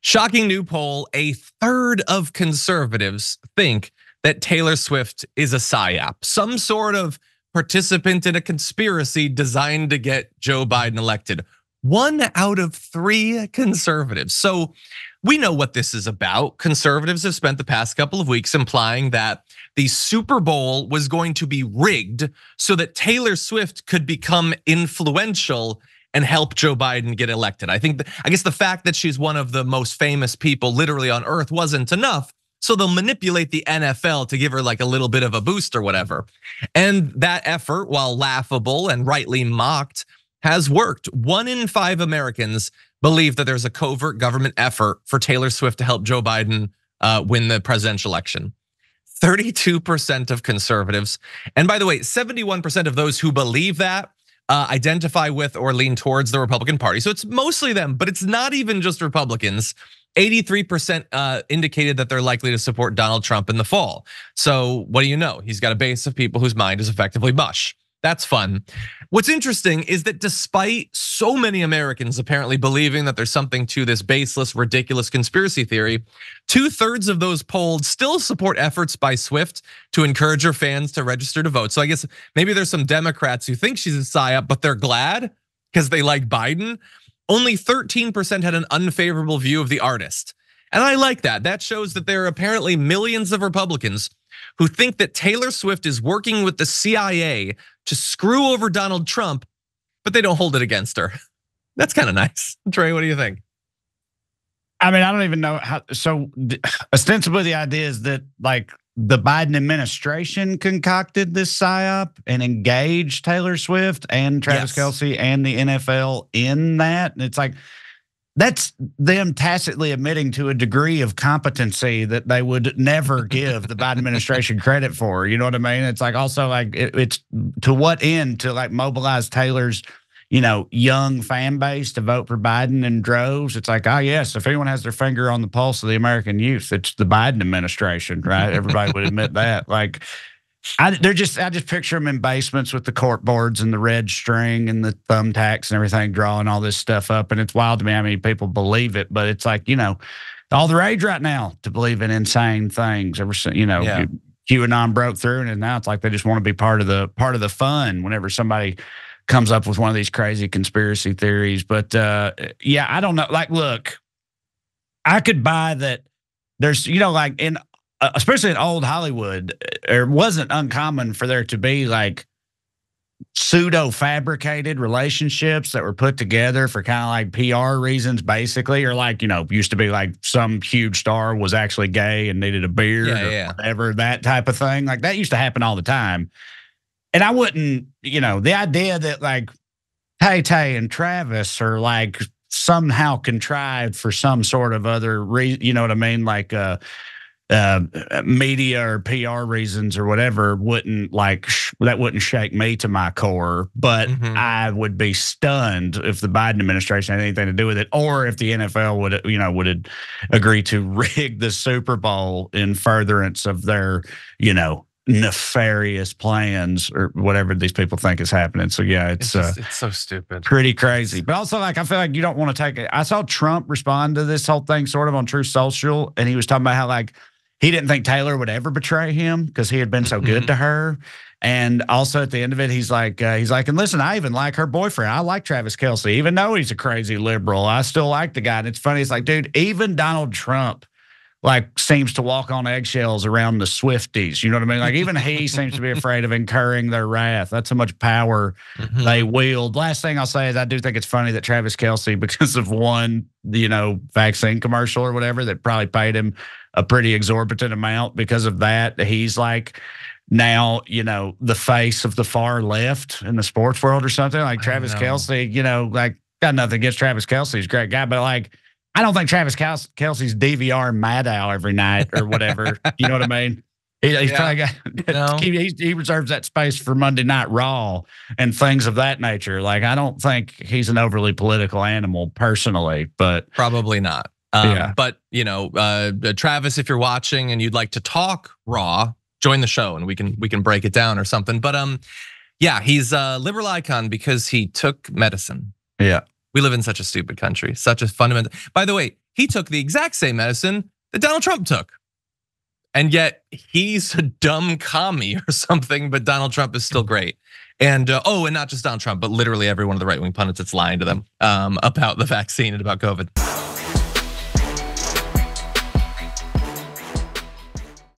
Shocking new poll, a third of conservatives think that Taylor Swift is a psyop, some sort of participant in a conspiracy designed to get Joe Biden elected. 1 out of 3 conservatives. So we know what this is about. Conservatives have spent the past couple of weeks implying that the Super Bowl was going to be rigged so that Taylor Swift could become influential and help Joe Biden get elected. I guess the fact that she's one of the most famous people literally on earth wasn't enough. So they'll manipulate the NFL to give her like a little bit of a boost or whatever. And that effort, while laughable and rightly mocked, has worked. 1 in 5 Americans believe that there's a covert government effort for Taylor Swift to help Joe Biden win the presidential election. 32% of conservatives, and by the way, 71% of those who believe that identify with or lean towards the Republican Party. So it's mostly them, but it's not even just Republicans. 83% indicated that they're likely to support Donald Trump in the fall. So what do you know? He's got a base of people whose mind is effectively mush. That's fun. What's interesting is that despite so many Americans apparently believing that there's something to this baseless, ridiculous conspiracy theory, 2/3 of those polled still support efforts by Swift to encourage her fans to register to vote. So I guess maybe there's some Democrats who think she's a psyop, but they're glad because they like Biden. Only 13% had an unfavorable view of the artist. And I like that. That shows that there are apparently millions of Republicans who think that Taylor Swift is working with the CIA to screw over Donald Trump, but they don't hold it against her. That's kind of nice. Trae, what do you think? I mean, I don't even know how. So ostensibly the idea is that like the Biden administration concocted this psyop and engaged Taylor Swift and Travis Kelce and the NFL in that. And it's like, that's them tacitly admitting to a degree of competency that they would never give the Biden administration credit for. You know what I mean? It's like also like it's to what end to like mobilize Taylor's, young fan base to vote for Biden in droves. It's like, oh yes, if anyone has their finger on the pulse of the American youth, it's the Biden administration, right? Everybody would admit that. Like, I just picture them in basements with the court boards and the red string and the thumbtacks and everything, drawing all this stuff up. And it's wild to me how many people believe it, but it's like, all the rage right now to believe in insane things. Ever since, QAnon broke through, and now it's like they just want to be part of the fun whenever somebody comes up with one of these crazy conspiracy theories. But yeah, I don't know. Like, look, I could buy that. There's, like in especially in old Hollywood, it wasn't uncommon for there to be like pseudo fabricated relationships that were put together for kind of like PR reasons, basically, or like, used to be like some huge star was actually gay and needed a beard or whatever, that type of thing. Like that used to happen all the time. And I wouldn't, the idea that like Tay and Travis are like somehow contrived for some sort of other reason, you know what I mean? Like, media or PR reasons or whatever that wouldn't shake me to my core, but I would be stunned if the Biden administration had anything to do with it, or if the NFL would agree to rig the Super Bowl in furtherance of their, nefarious plans or whatever these people think is happening. So yeah, it's so stupid, pretty crazy. But also, like, I feel like you don't want to take it. I saw Trump respond to this whole thing sort of on Truth Social, and he was talking about how like he didn't think Taylor would ever betray him because he had been so good to her. And also at the end of it, he's like, and listen, I even like her boyfriend. I like Travis Kelce, even though he's a crazy liberal. I still like the guy. And it's funny. It's like, dude, even Donald Trump like seems to walk on eggshells around the Swifties. You know what I mean? Like even he seems to be afraid of incurring their wrath. That's how much power they wield. Last thing I'll say is I do think it's funny that Travis Kelce, because of one, vaccine commercial or whatever that probably paid him a pretty exorbitant amount because of that, he's like now, the face of the far left in the sports world or something. Like Travis Kelce, like got nothing against Travis Kelce. He's a great guy, but like, I don't think Travis Kelce's DVR Maddow every night or whatever. You know what I mean? He's probably got, he reserves that space for Monday Night Raw and things of that nature. Like, I don't think he's an overly political animal personally, but probably not. But Travis, if you're watching and you'd like to talk Raw, join the show and we can break it down or something. But yeah, he's a liberal icon because he took medicine. Yeah. We live in such a stupid country, such a fundamental. By the way, he took the exact same medicine that Donald Trump took. And yet he's a dumb commie or something, but Donald Trump is still great. And and not just Donald Trump, but literally every one of the right-wing pundits that's lying to them about the vaccine and about COVID.